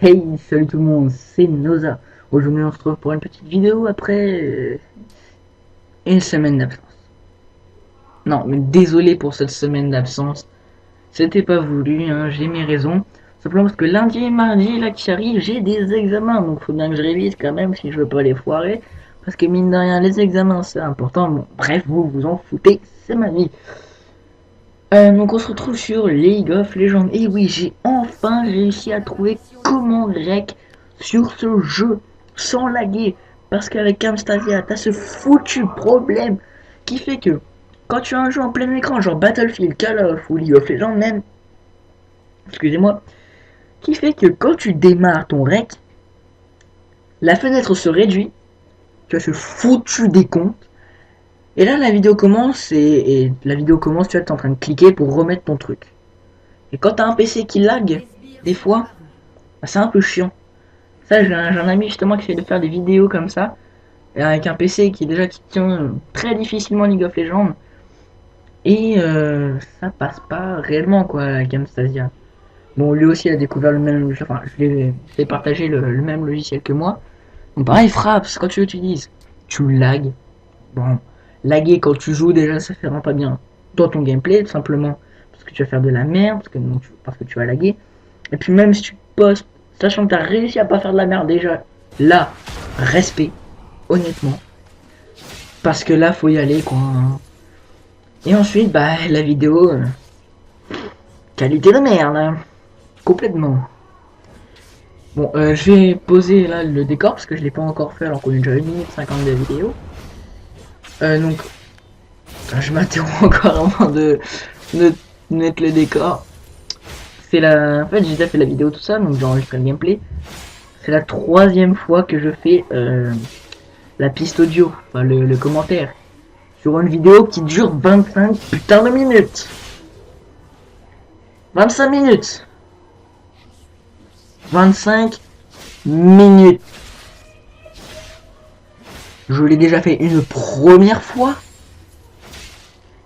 Hey, salut tout le monde, c'est Noza. Aujourd'hui on se retrouve pour une petite vidéo après une semaine d'absence. Non, mais désolé pour cette semaine d'absence. C'était pas voulu, hein, j'ai mes raisons. Simplement parce que lundi et mardi, là qui arrive, j'ai des examens. Donc faut bien que je révise quand même si je veux pas les foirer. Parce que mine de rien, les examens c'est important. Bon, bref, vous vous en foutez, c'est ma vie. Donc on se retrouve sur League of Legends. Et oui, j'ai enfin réussi à trouver comment rec sur ce jeu sans laguer. Parce qu'avec Camstasia, t'as ce foutu problème qui fait que quand tu as un jeu en plein écran, genre Battlefield, Call of ou League of Legends même, excusez-moi, qui fait que quand tu démarres ton rec, la fenêtre se réduit, tu as ce foutu décompte. Et là, la vidéo commence et la vidéo commence, tu vois, t'es en train de cliquer pour remettre ton truc. Et quand t'as un PC qui lag, des fois, bah, c'est un peu chiant. Ça, j'ai un ami justement qui essaie de faire des vidéos comme ça, et avec un PC qui tient très difficilement League of Legends, et ça passe pas réellement quoi avec Camstasia. Bon, lui aussi a découvert le même, enfin, je l'ai fait partager le même logiciel que moi. Donc pareil, frappe, quand tu l'utilises, tu lag. Bon, laguer quand tu joues déjà, ça fait vraiment pas bien dans ton gameplay, tout simplement parce que tu vas faire de la merde, parce que tu vas laguer. Et puis même si tu postes, sachant que tu as réussi à pas faire de la merde déjà, là, respect, honnêtement. Parce que là, faut y aller, quoi. Et ensuite, bah, la vidéo, qualité de merde, hein. Complètement. Bon, je vais poser là le décor, parce que je l'ai pas encore fait, alors qu'on est déjà 1 minute 50 de vidéo. Donc, je m'interromps encore avant de mettre le décor. En fait, j'ai déjà fait la vidéo tout ça, donc j'enregistre le gameplay. C'est la 3e fois que je fais la piste audio, enfin le commentaire, sur une vidéo qui dure 25 putain de minutes. 25 minutes. 25 minutes. Je l'ai déjà fait une première fois.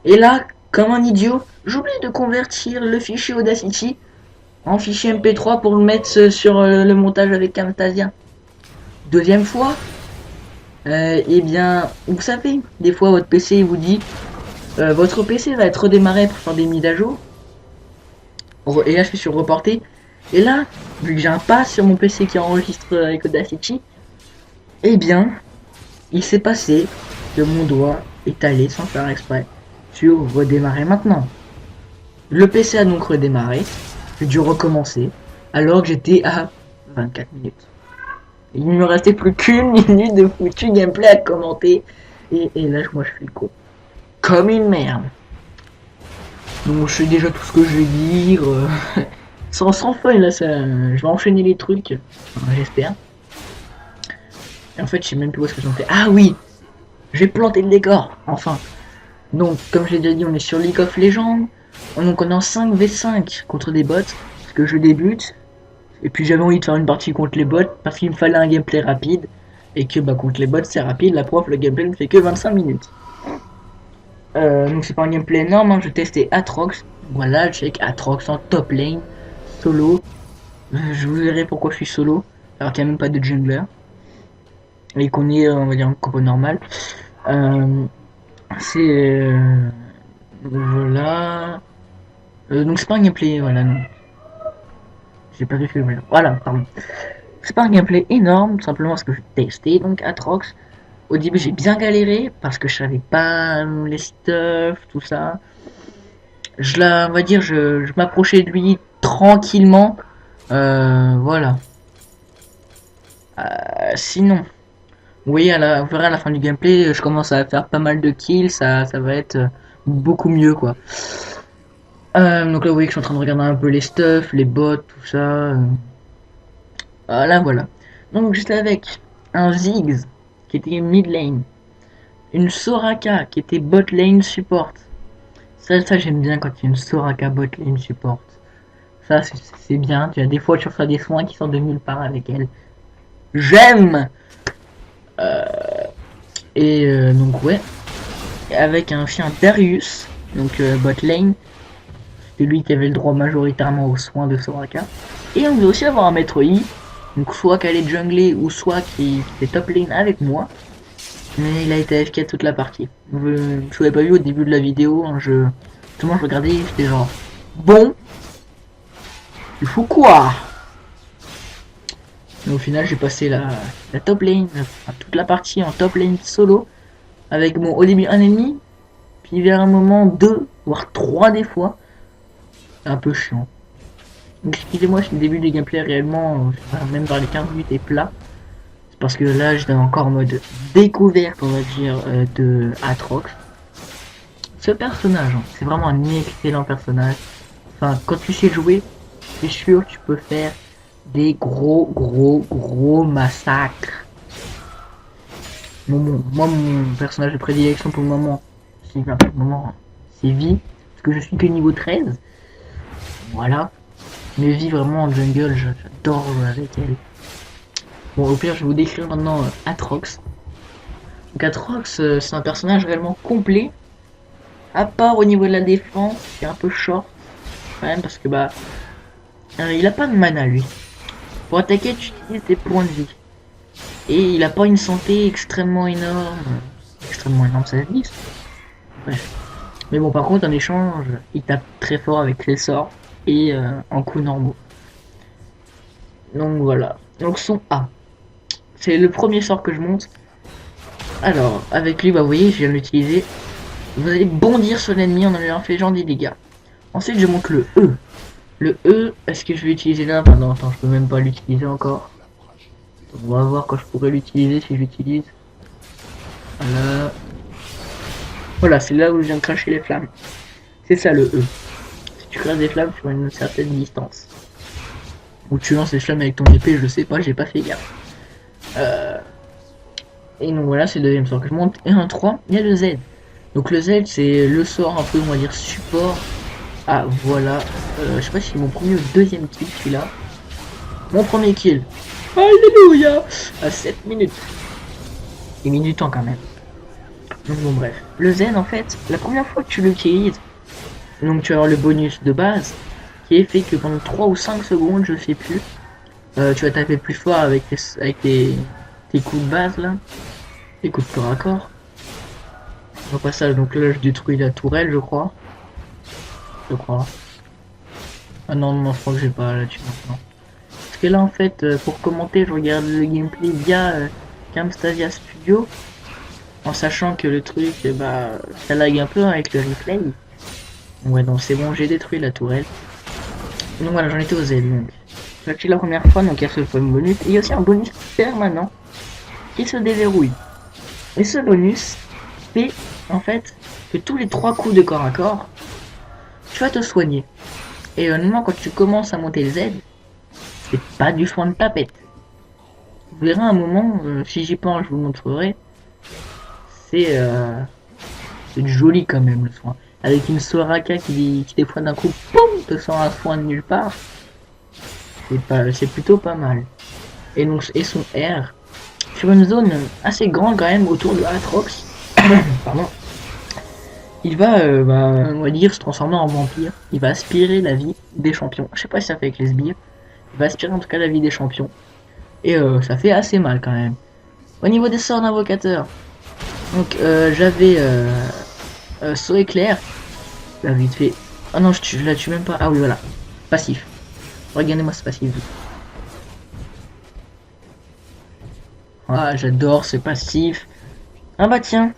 Et là, comme un idiot, j'oublie de convertir le fichier Audacity en fichier MP3 pour le mettre sur le montage avec Camtasia. 2e fois, eh bien, vous savez, des fois votre PC vous dit votre PC va être redémarré pour faire des mises à jour. Et là, je suis sur reporter. Et là, vu que j'ai un pass sur mon PC qui enregistre avec Audacity, eh bien, il s'est passé que mon doigt est allé sans faire exprès sur redémarrer maintenant. Le PC a donc redémarré. J'ai dû recommencer alors que j'étais à 24 minutes. Il ne me restait plus qu'une minute de foutu gameplay à commenter. Et là, moi, je fais le coup. Comme une merde. Donc, je sais déjà tout ce que je vais dire. Sans feuille, là, ça, je vais enchaîner les trucs. Enfin, j'espère. Et en fait, je sais même plus où est-ce que j'en fais. Ah oui, j'ai planté le décor. Enfin. Donc, comme je l'ai déjà dit, on est sur League of Legends. Donc, on est en 5v5 contre des bots. Parce que je débute. Et puis j'avais envie de faire une partie contre les bots parce qu'il me fallait un gameplay rapide. Et que bah contre les bots c'est rapide, la prof le gameplay ne fait que 25 minutes. Donc c'est pas un gameplay énorme, hein. Je testais Atrox. Voilà, check Atrox en top lane, solo. Je vous verrai pourquoi je suis solo, alors qu'il n'y a même pas de jungler. Et qu'on est, on va dire, un compo normal. Voilà. Donc c'est pas un gameplay, voilà, non. J'ai pas vu le voilà, pardon. C'est pas un gameplay énorme, simplement parce que je testais donc Atrox. Au début j'ai bien galéré parce que je savais pas les stuff, tout ça. On va dire, je m'approchais de lui tranquillement. Voilà. Sinon, oui, vous verrez à la fin du gameplay, je commence à faire pas mal de kills, ça va être beaucoup mieux quoi. Donc là vous voyez que je suis en train de regarder un peu les stuff, les bots, tout ça. Voilà. Donc juste avec un Ziggs qui était mid lane, une Soraka qui était bot lane support. Ça j'aime bien quand il y a une Soraka bot lane support. Ça c'est bien, des fois tu reçois des soins qui sortent de nulle part avec elle. J'aime. Donc ouais. Avec un chien Darius, donc bot lane. C'est lui qui avait le droit majoritairement aux soins de Soraka. Et on veut aussi avoir un maître I Donc soit qu'elle est junglée ou soit qu'il est top lane avec moi. Mais il a été AFK toute la partie. Je vous l'avez pas vu au début de la vidéo, hein, tout le monde regardait, j'étais genre bon, il faut quoi? Mais au final j'ai passé la top lane, enfin, toute la partie en top lane solo, avec mon au début un ennemi, puis vers un moment 2, voire 3 des fois. C'est un peu chiant. Donc excusez-moi si le début du gameplay réellement, même dans les 15 minutes est plat. C'est parce que là j'étais encore en mode découverte, on va dire, de Aatrox. Ce personnage, hein, c'est vraiment un excellent personnage. Enfin, quand tu sais jouer, c'est sûr tu peux faire des gros massacres. Moi, mon personnage de prédilection pour le moment, c'est Vi, parce que je suis que niveau 13. Voilà. Mais Vi vraiment en jungle, j'adore jouer avec elle. Bon, au pire, je vais vous décrire maintenant Aatrox. Donc Aatrox, c'est un personnage réellement complet. À part au niveau de la défense, c'est un peu short quand même parce que bah il a pas de mana lui. Pour attaquer, tu utilises tes points de vie. Et il a pas une santé extrêmement énorme. Extrêmement énorme, ça se dit. Bref. Mais bon, par contre, en échange, il tape très fort avec ses sorts et en coups normaux. Donc voilà. Donc son A. C'est le premier sort que je monte. Alors, avec lui, bah vous voyez, je viens de l'utiliser. Vous allez bondir sur l'ennemi en lui infligeant des dégâts. Ensuite, je monte le E. Le E, est-ce que je vais l'utiliser là? Pardon, attends, je peux même pas l'utiliser encore. On va voir quand je pourrais l'utiliser si j'utilise. Voilà. Voilà, c'est là où je viens de cracher les flammes. C'est ça le E. Si tu craches des flammes sur une certaine distance. Ou tu lances les flammes avec ton épée, je sais pas, j'ai pas fait gaffe. Et donc voilà, c'est le deuxième sort que je monte. Et en 3, il y a le Z. Donc le Z, c'est le sort un peu, on va dire, support. Ah, voilà. Je sais pas si c'est mon premier ou deuxième kill, celui-là. Mon premier kill. Alléluia. À 7 minutes. Il met du temps quand même. Donc bon, bref. Le Z, en fait, la première fois que tu l'utilises, donc tu vas avoir le bonus de base, qui est fait que pendant 3 ou 5 secondes, je sais plus, tu vas taper plus fort avec tes coups de base, là. Tes coups de corps à corps. Au passage, donc là, je détruis la tourelle, je crois. Ah non, non, je crois que j'ai pas là-dessus maintenant. Parce que là, en fait, pour commenter, je regarde le gameplay via Camstadia Studio. En sachant que le truc, bah, ça lag un peu avec le replay. Ouais, donc c'est bon, j'ai détruit la tourelle. Donc voilà, j'en étais aux ailes. Donc, j'ai activé la première fois, donc il y a ce fameux bonus. Et il y a aussi un bonus permanent qui se déverrouille. Et ce bonus fait, en fait, que tous les 3 coups de corps à corps, tu vas te soigner. Et honnêtement, quand tu commences à monter le Z, c'est pas du soin de tapette. Vous verrez un moment, si j'y pense, je vous montrerai. C'est joli quand même le soin. Avec une Soraka qui des fois d'un coup, poum, te sort un soin de nulle part. C'est plutôt pas mal. Et donc, et son R, sur une zone assez grande quand même autour de Aatrox, pardon, il va, on va dire, se transformer en vampire. Il va aspirer la vie des champions. Je sais pas si ça fait avec les sbires. Il va aspirer en tout cas la vie des champions. Et ça fait assez mal quand même. Au niveau des sorts d'invocateur, donc j'avais saut éclair. Là vite fait. Ah non, je la tue même pas. Ah oui, voilà. Passif. Regardez-moi ce passif. Ah, j'adore ce passif. Ah bah tiens.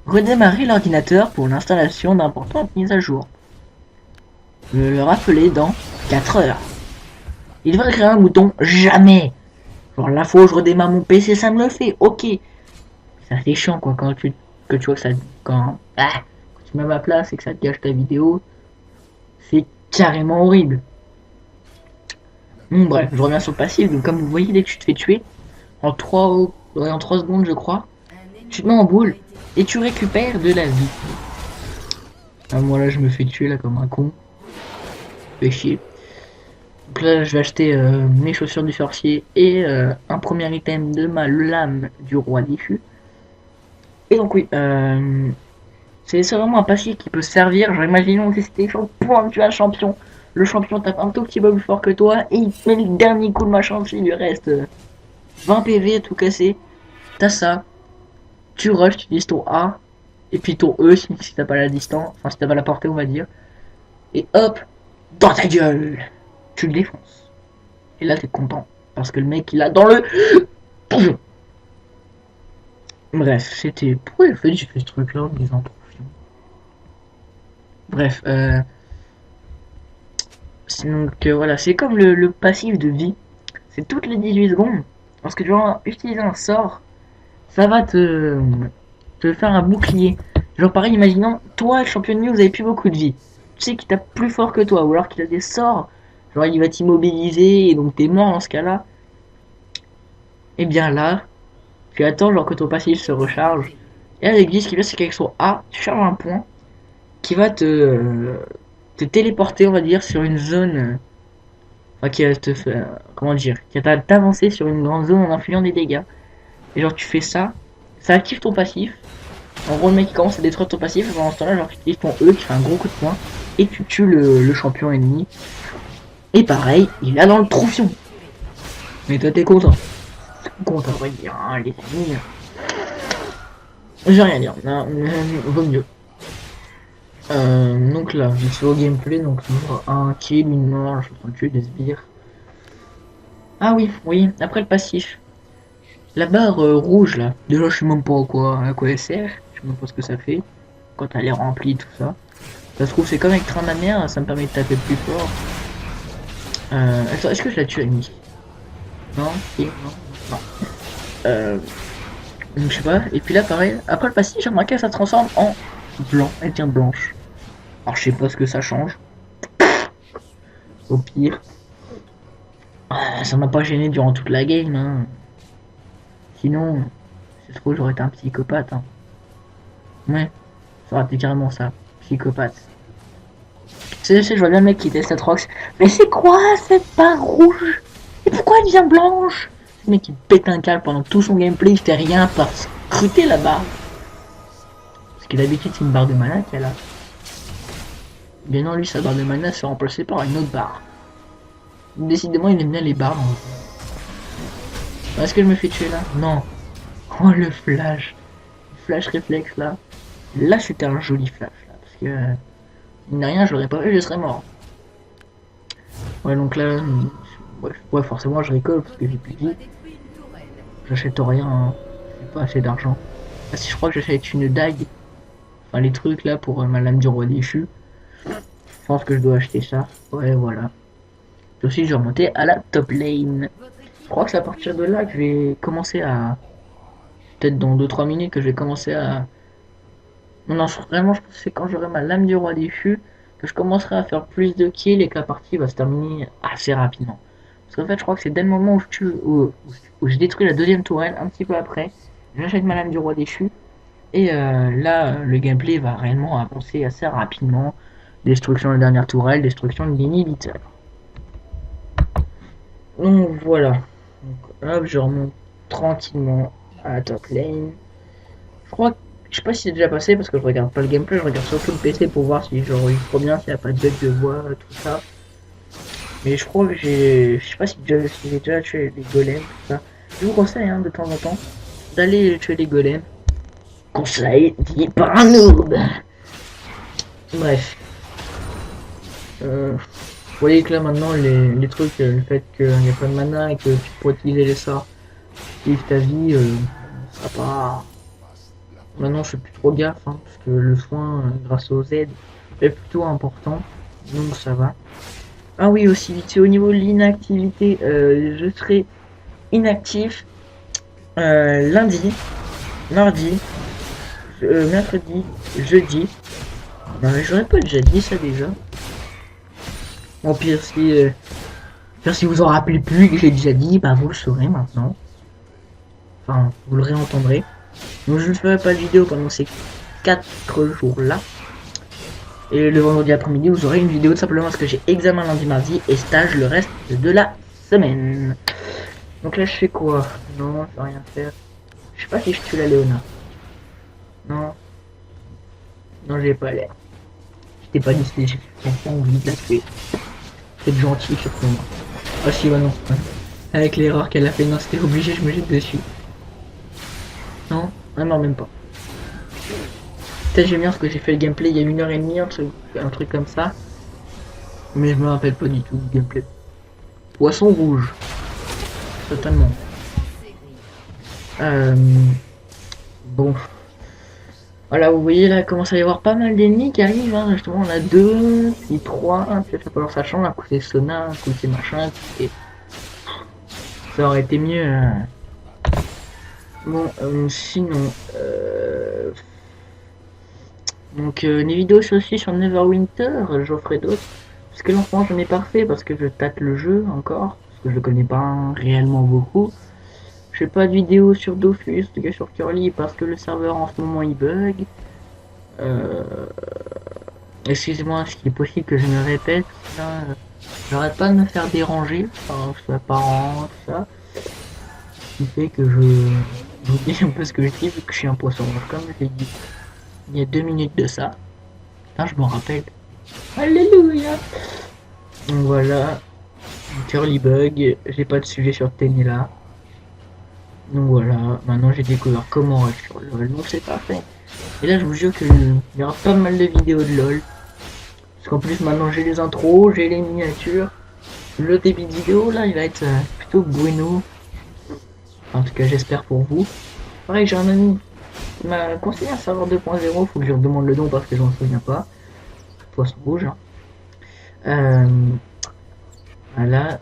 Redémarrer l'ordinateur pour l'installation d'importantes mises à jour. Me le rappeler dans 4 heures. Il devrait créer un bouton jamais. Genre la fois où je redémarre mon PC, ça me le fait. Ok. Ça fait chiant quoi quand tu vois que ça quand tu mets à ma place et que ça te gâche ta vidéo. C'est carrément horrible. Bref, je reviens sur le passif. Donc comme vous voyez, dès que tu te fais tuer, en 3 secondes je crois, tu te mets en boule et tu récupères de la vie. Ah, moi là je me fais tuer là comme un con. Fait chier. Donc là je vais acheter mes chaussures du sorcier et un premier item de ma lame du roi diffus. Et donc oui, c'est vraiment un passif qui peut servir. Genre imaginons que c'était pour tuer un champion. le champion tape un tout petit peu plus fort que toi et il te met le dernier coup de machin, il lui reste 20 PV à tout casser. T'as ça, tu rush, tu utilises ton A et puis ton E si t'as pas la distance, enfin si t'as pas la portée on va dire. Et hop, dans ta gueule, tu le défonces. Et là t'es content parce que le mec il a dans le... Bref, c'était... Pourquoi en fait j'ai fait ce truc là en me disant... Bref, donc voilà, c'est comme le passif de vie. C'est toutes les 18 secondes. Lorsque tu vas utiliser un sort, ça va te faire un bouclier. Genre pareil, imaginons, toi, champion de nuit, vous avez plus beaucoup de vie. Tu sais qu'il tape plus fort que toi, ou alors qu'il a des sorts. Genre il va t'immobiliser, et donc t'es mort dans ce cas-là. Et bien là, tu attends genre que ton passif se recharge. Et avec lui, ce qui passe, c'est qu'avec son A, tu charges un point qui va te téléporter, on va dire, sur une zone... Enfin, qui va te faire... Comment dire? Qui va t'avancer sur une grande zone en infligeant des dégâts. Et genre, tu fais ça, ça active ton passif. En gros, le mec il commence à détruire ton passif. Pendant ce temps-là, genre, tu utilises ton E qui fait un gros coup de poing. Et tu tues le champion ennemi. Et pareil, il a dans le troufion. Mais toi, t'es content. Content, on va dire, hein, les amis. J'ai rien à dire. Non, vaut mieux. Donc là, je suis au gameplay, donc toujours un kill, une mort, je suis en train de tuer des sbires. Ah oui, oui, après le passif. La barre rouge là, déjà je sais même pas à quoi elle sert, je sais même pas ce que ça fait, quand elle est remplie, tout ça. Ça se trouve c'est comme avec train manière, ça me permet de taper plus fort. Attends, est-ce que je la tue Annie? Non, si, non, non. Donc je sais pas, et puis là pareil, après le passif j'ai remarqué que ça se transforme en blanc, elle devient blanche. Alors je sais pas ce que ça change, au pire. Ça m'a pas gêné durant toute la game, hein. Sinon, c'est trop j'aurais été un psychopathe, hein. Ouais, ça aurait été carrément ça, psychopathe. Je vois bien le mec qui teste cette rox. Mais c'est quoi cette barre rouge? Et pourquoi elle devient blanche? Le mec il pète un câble pendant tout son gameplay, il fait rien par scruter la barre. Parce que d'habitude c'est une barre de mana qu'elle a. Bien non, lui sa barre de mana se remplacée par une autre barre. Décidément il aime bien les barres. Est-ce que je me fais tuer là? Non. Oh le flash. Flash réflexe là. Là c'était un joli flash là. Parce que... il n'a rien, je l'aurais pas vu, je serais mort. Ouais donc là... ouais forcément je rigole parce que j'ai plus de vie. J'achète rien, hein. J'ai pas assez d'argent. Ah si je crois que j'achète une dague. Enfin les trucs là pour ma lame du roi déchu. Je pense que je dois acheter ça. Ouais voilà. Et aussi je vais remonter à la top lane. Je crois que c'est à partir de là que je vais commencer à... Peut-être dans 2-3 minutes que je vais commencer à... Non, vraiment je pense que c'est quand j'aurai ma lame du roi déchu que je commencerai à faire plus de kills et que la partie va se terminer assez rapidement. Parce qu'en fait je crois que c'est dès le moment où je détruis la deuxième tourelle, un petit peu après, j'achète ma lame du roi déchu. Et là, le gameplay va réellement avancer assez rapidement. Destruction de la dernière tourelle, destruction de l'inhibiteur. Donc voilà. Donc, hop, je remonte tranquillement à la top lane. Je crois que... Je sais pas si c'est déjà passé parce que je regarde pas le gameplay, je regarde surtout le PC pour voir si j'enregistre trop bien, s'il n'y a pas de bug de voix, tout ça. Mais je crois que j'ai... Je sais pas si j'ai déjà tué les golems, tout ça. Je vous conseille hein, de temps en temps d'aller tuer les golems. Conseil dit par un noob. Bref. Vous voyez que là maintenant les trucs, le fait qu'il n'y a pas de mana et que tu peux utiliser les sorts, vivre ta vie, ça sera pas... Maintenant je fais plus trop gaffe, hein, parce que le soin grâce au Z est plutôt important, donc ça va. Ah oui aussi vite fait au niveau de l'inactivité, je serai inactif lundi, mardi, mercredi, jeudi. Non mais j'aurais pas déjà dit ça déjà. Au pire si vous en rappelez plus que j'ai déjà dit, bah vous le saurez maintenant. Enfin, vous le réentendrez. Donc je ne ferai pas de vidéo pendant ces 4 jours là. Et le vendredi après-midi, vous aurez une vidéo tout simplement parce que j'ai examen lundi, mardi et stage le reste de la semaine. Donc là, je fais quoi? Non, je vais rien faire. Je sais pas si je tue la Léona. Non. Non, j'ai pas l'air. J'étais pas décidé, j'ai pas envie de la tuer. c'est gentil surtout moi. Ah si, bah non. Avec l'erreur qu'elle a fait, non, c'était obligé, je me jette dessus. Non, ah non, même pas. Peut-être j'aime bien parce que j'ai fait le gameplay il y a 1h30, un truc comme ça. Mais je me rappelle pas du tout du gameplay. Poisson rouge. Totalement. Bon. Voilà, vous voyez là, il commence à y avoir pas mal d'ennemis qui arrivent. Hein. Justement, on a 2, puis 3. Puis alors ça change. Un coup c'est Sona, un coup c'est machin. Et ça aurait été mieux. Bon, sinon. Donc, les vidéos aussi sur Neverwinter, j'en ferai d'autres. Parce que là, en ce moment, j'en ai pas fait parce que je tâte le jeu encore. Parce que je le connais pas réellement beaucoup. Je fais pas de vidéo sur Dofus, en tout cas sur Curly, parce que le serveur en ce moment il bug. Excusez-moi, ce qui est possible que je me répète, là, j'arrête pas de me faire déranger par mes parents, tout ça. Ce qui fait que j'oublie un peu ce que je dis vu que je suis un poisson rouge, comme je l'ai dit il y a 2 minutes de ça. Là, je m'en rappelle. Alléluia! Donc voilà, Curly bug, j'ai pas de sujet sur Tenila. Donc voilà, maintenant j'ai découvert comment rester sur LOL, donc c'est parfait. Et là je vous jure qu'il y aura pas mal de vidéos de LOL. Parce qu'en plus maintenant j'ai les intros, j'ai les miniatures. Le débit de vidéo là il va être plutôt bueno. En tout cas j'espère pour vous. Pareil, j'ai un ami qui m'a conseillé un serveur 2.0, faut que je lui demande le nom parce que j'en souviens pas. Poisson rouge. Hein. Voilà.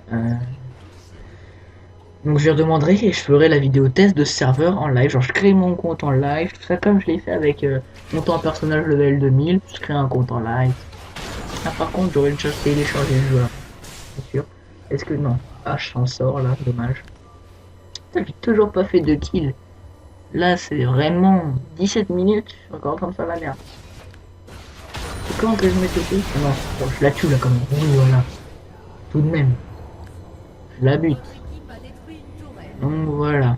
Donc je lui demanderai et je ferai la vidéo test de ce serveur en live. Genre je crée mon compte en live, tout ça comme je l'ai fait avec mon temps personnage level 2000. Je crée un compte en live. Ah par contre j'aurais déjà téléchargé le jeu là. Bien sûr. Est-ce que non? Ah je s'en sors là, dommage. Putain, j'ai toujours pas fait de kill. Là c'est vraiment 17 minutes. Je suis encore comme ça la merde. C'est quand que je mets le non, bon, je la tue là quand même. Oui voilà. Tout de même. Je la bute. Donc voilà.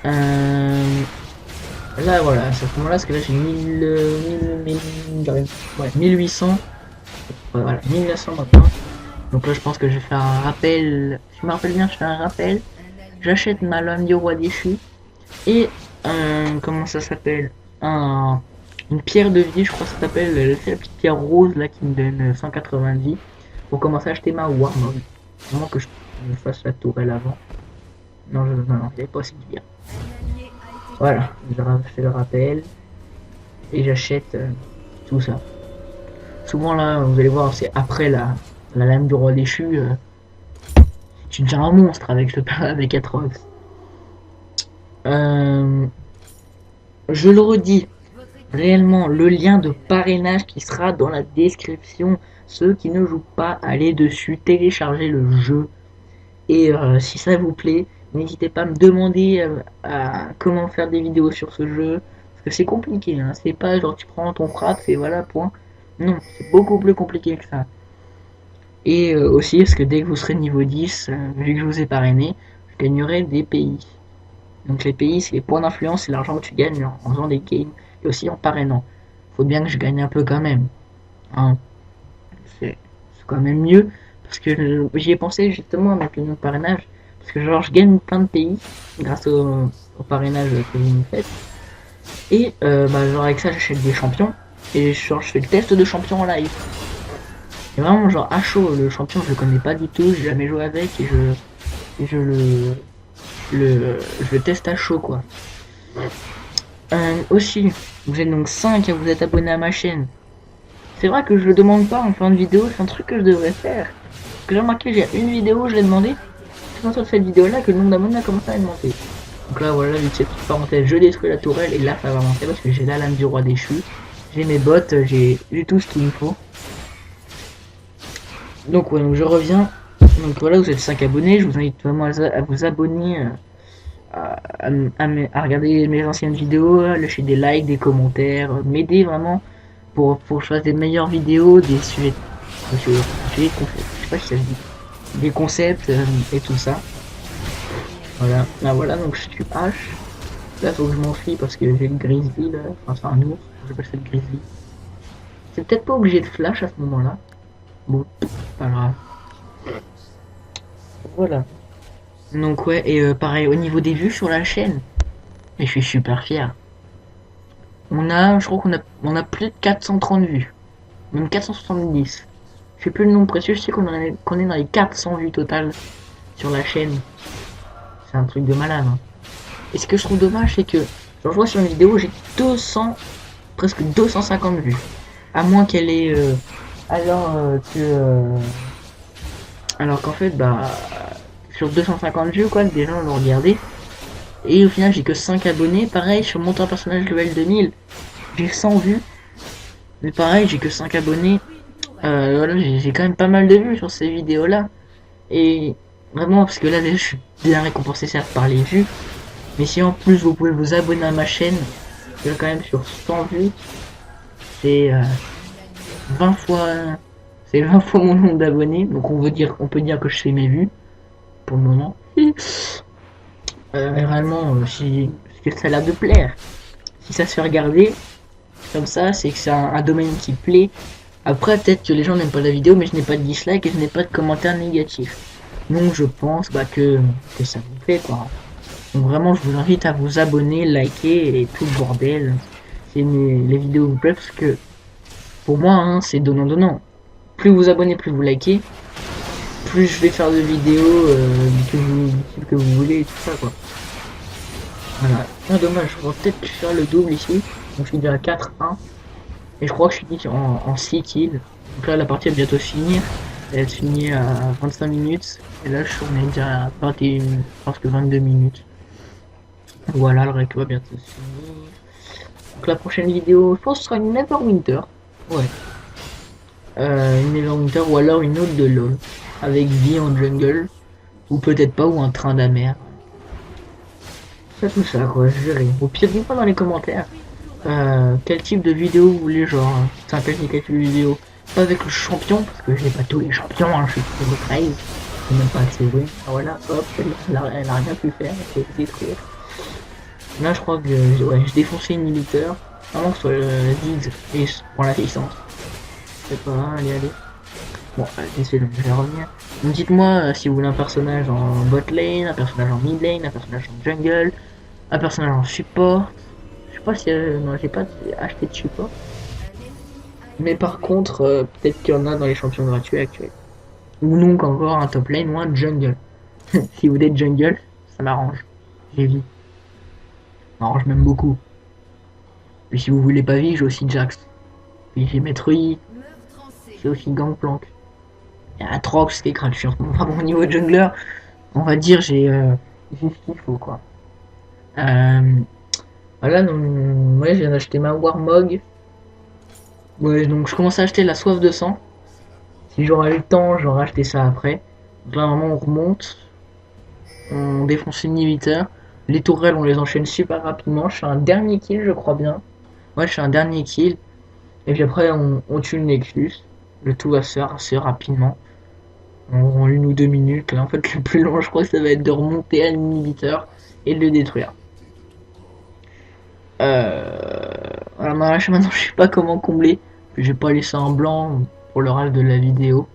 Là voilà, à ce moment-là, parce que là j'ai 1800. Ouais, voilà, 1900 maintenant. Donc là je pense que je vais faire un rappel. Si je me rappelle bien, je fais un rappel. J'achète ma lame du roi déchu. Et comment ça s'appelle, une pierre de vie, je crois que ça s'appelle. C'est la petite pierre rose là qui me donne 180 de vie. Pour commencer à acheter ma Warmog. Vraiment que je fasse la tourelle avant. Non, non, il n'y avait pas aussi bien. Voilà, je fais le rappel. Et j'achète tout ça. Souvent là, vous allez voir, c'est après la lame du roi déchu. Tu deviens un monstre avec ce avec Atrox. Je le redis, réellement, le lien de parrainage qui sera dans la description. Ceux qui ne jouent pas, allez dessus, téléchargez le jeu. Et si ça vous plaît, n'hésitez pas à me demander comment faire des vidéos sur ce jeu. Parce que c'est compliqué, hein. C'est pas genre tu prends ton frappe et voilà, point. Non, c'est beaucoup plus compliqué que ça. Et aussi, parce que dès que vous serez niveau 10, vu que je vous ai parrainé, je gagnerai des pays. Donc les pays, c'est les points d'influence, c'est l'argent que tu gagnes en faisant des games. Et aussi en parrainant. Faut bien que je gagne un peu quand même. Hein. C'est quand même mieux. Parce que j'y ai pensé justement avec le parrainage. Parce que genre je gagne plein de pays grâce au parrainage que vous me faites. Et genre avec ça j'achète des champions. Et genre je fais le test de champion en live. Et vraiment genre à chaud, le champion je le connais pas du tout, j'ai jamais joué avec et je le teste à chaud quoi. Aussi, vous êtes donc 5 à vous être abonné à ma chaîne. C'est vrai que je le demande pas en fin de vidéo, c'est un truc que je devrais faire. Parce que j'ai remarqué, j'ai une vidéo, je l'ai demandé. C'est dans cette vidéo là que le nombre d'abonnés a commencé à monter. Donc là voilà, vite cette petite parenthèse, je détruis la tourelle et là ça va monter parce que j'ai la lame du roi déchu. J'ai mes bottes, j'ai tout ce qu'il me faut. Donc ouais, donc je reviens. Donc voilà, vous êtes 5 abonnés, je vous invite vraiment à vous abonner, à regarder mes anciennes vidéos, à lâcher des likes, des commentaires, m'aider vraiment pour que je fasse des meilleures vidéos, des sujets de concepts, je sais pas si ça se dit, des concepts et tout ça. Voilà, là voilà, donc je suis H. Là faut que je m'enfuis parce que j'ai le grizzly là, enfin c'est un ours, j'appelle ça le grizzly. C'est peut-être pas obligé de flash à ce moment là. Bon. pas grave. Voilà. Donc ouais, et pareil, au niveau des vues sur la chaîne, mais je suis super fier. Je crois qu'on a plus de 430 vues. Même 470. Je sais plus le nombre précis, je sais qu'on est dans les 400 vues totales sur la chaîne. C'est un truc de malade. Hein. Et ce que je trouve dommage, c'est que, genre, je vois sur une vidéo, j'ai 200, presque 250 vues. À moins qu'elle ait... alors qu'en fait, bah... Sur 250 vues, quoi, des gens l'ont regardé. Et au final, j'ai que 5 abonnés. Pareil, sur mon personnage level 2000, j'ai 100 vues. Mais pareil, j'ai que 5 abonnés. Voilà, j'ai quand même pas mal de vues sur ces vidéos-là. Et vraiment, parce que là, déjà, je suis bien récompensé certes par les vues. Mais si en plus vous pouvez vous abonner à ma chaîne, je suis quand même sur 100 vues. C'est 20 fois... C'est 20 fois mon nombre d'abonnés. Donc on peut dire que je fais mes vues. Pour le moment. Réellement, si ça a l'air de plaire. Si ça se fait regarder, comme ça, c'est que c'est un domaine qui plaît. Après, peut-être que les gens n'aiment pas la vidéo, mais je n'ai pas de dislike et je n'ai pas de commentaires négatifs. Donc je pense que ça vous plaît, quoi. Donc vraiment, je vous invite à vous abonner, liker et tout le bordel. Si les vidéos vous plaisent, parce que pour moi, hein, c'est donnant-donnant. Plus vous abonnez, plus vous likez, plus je vais faire de vidéos que vous voulez et tout ça, quoi. Voilà. Ah, dommage, je vais peut-être faire le double ici. Donc je suis déjà à 4-1. Et je crois que je suis en 6 kills. Donc là, la partie va bientôt finir. Elle va finir à 25 minutes. Et là, on est déjà à 21, presque 22 minutes. Voilà, le rec va bientôt finir. Donc la prochaine vidéo, je pense que ce sera une Neverwinter. Ouais. Une Neverwinter ou alors une autre de LoL. Avec vie en jungle. Ou peut-être pas, ou un train d'amer. Ça, tout ça, quoi, je verrai. Au pire, dites-moi dans les commentaires. Quel type de vidéo vous voulez, genre, sympathique quel type de vidéo. Pas avec le champion, parce que j'ai pas tous les champions, hein, je suis niveau 13. J'ai même pas assez joué. Ah, voilà, hop, elle a rien pu faire, elle s'est détruire. Là, je crois que je défonçais une inhibiteur. Vraiment que ce soit Ziggs et je prends la licence. C'est pas grave, allez. Bon, c'est donc, je vais revenir. Donc dites-moi si vous voulez un personnage en bot lane, un personnage en mid lane, un personnage en jungle, un personnage en support. Je sais pas si... non, j'ai pas acheté de support. Mais par contre, peut-être qu'il y en a dans les champions gratuits actuels. Ou donc encore un top lane ou un jungle. Si vous êtes jungle, ça m'arrange. J'ai vie. Ça m'arrange même beaucoup. Puis si vous voulez pas vie, j'ai aussi Jax. Puis j'ai Maître Yi. J'ai aussi Gangplank. Il y a Atrox qui est gratuit en ce moment. Enfin bon, au niveau jungler, on va dire j'ai ce qu'il faut, quoi. Voilà, donc ouais, je viens d'acheter ma Warmog. Ouais, donc je commence à acheter la soif de sang. Si j'aurai le temps, j'aurai acheté ça après. Donc là, vraiment, on remonte. On défonce l'inhibiteur. Les tourelles, on les enchaîne super rapidement. Je fais un dernier kill, je crois bien. Ouais, je fais un dernier kill. Et puis après, on tue le Nexus. Le tout va se faire assez rapidement. En 1 ou 2 minutes. Là, en fait, le plus long, je crois que ça va être de remonter à l'inhibiteur et de le détruire. Voilà, maintenant, je sais pas comment combler. Je vais pas laisser en blanc pour le reste de la vidéo.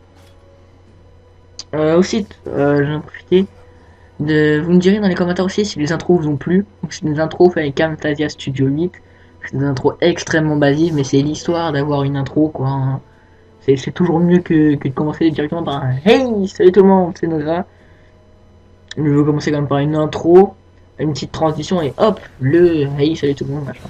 Aussi, je vais en profiter. Vous me direz dans les commentaires aussi si les intros vous ont plu. Donc, c'est des intros faites avec Camtasia Studio 8. C'est des intros extrêmement basiques, mais c'est l'histoire d'avoir une intro, quoi. Hein. C'est toujours mieux que de commencer directement par un Hey, salut tout le monde, c'est Noza. Je veux commencer quand même par une intro, une petite transition et hop, le Hey, salut tout le monde, machin.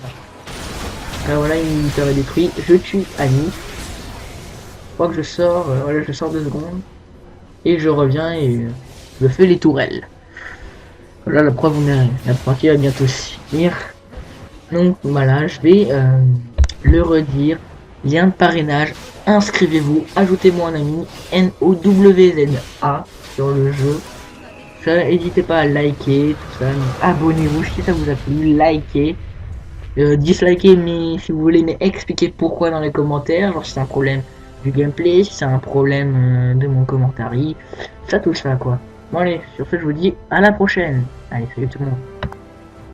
Alors voilà, il serait détruit. Je tue Annie. Je crois que je sors, voilà, je sors 2 secondes. Et je reviens et je fais les tourelles. Voilà, la preuve, la partie va bientôt se finir. Donc voilà, je vais le redire. Lien de parrainage, inscrivez-vous, ajoutez-moi un ami, NOWZA sur le jeu. N'hésitez pas à liker, tout ça, abonnez-vous si ça vous a plu, likez. Dislikez, mais si vous voulez m'expliquer pourquoi dans les commentaires, genre si c'est un problème du gameplay, si c'est un problème de mon commentaire, ça tout ça quoi. Bon allez, sur ce je vous dis à la prochaine. Allez, salut tout le monde.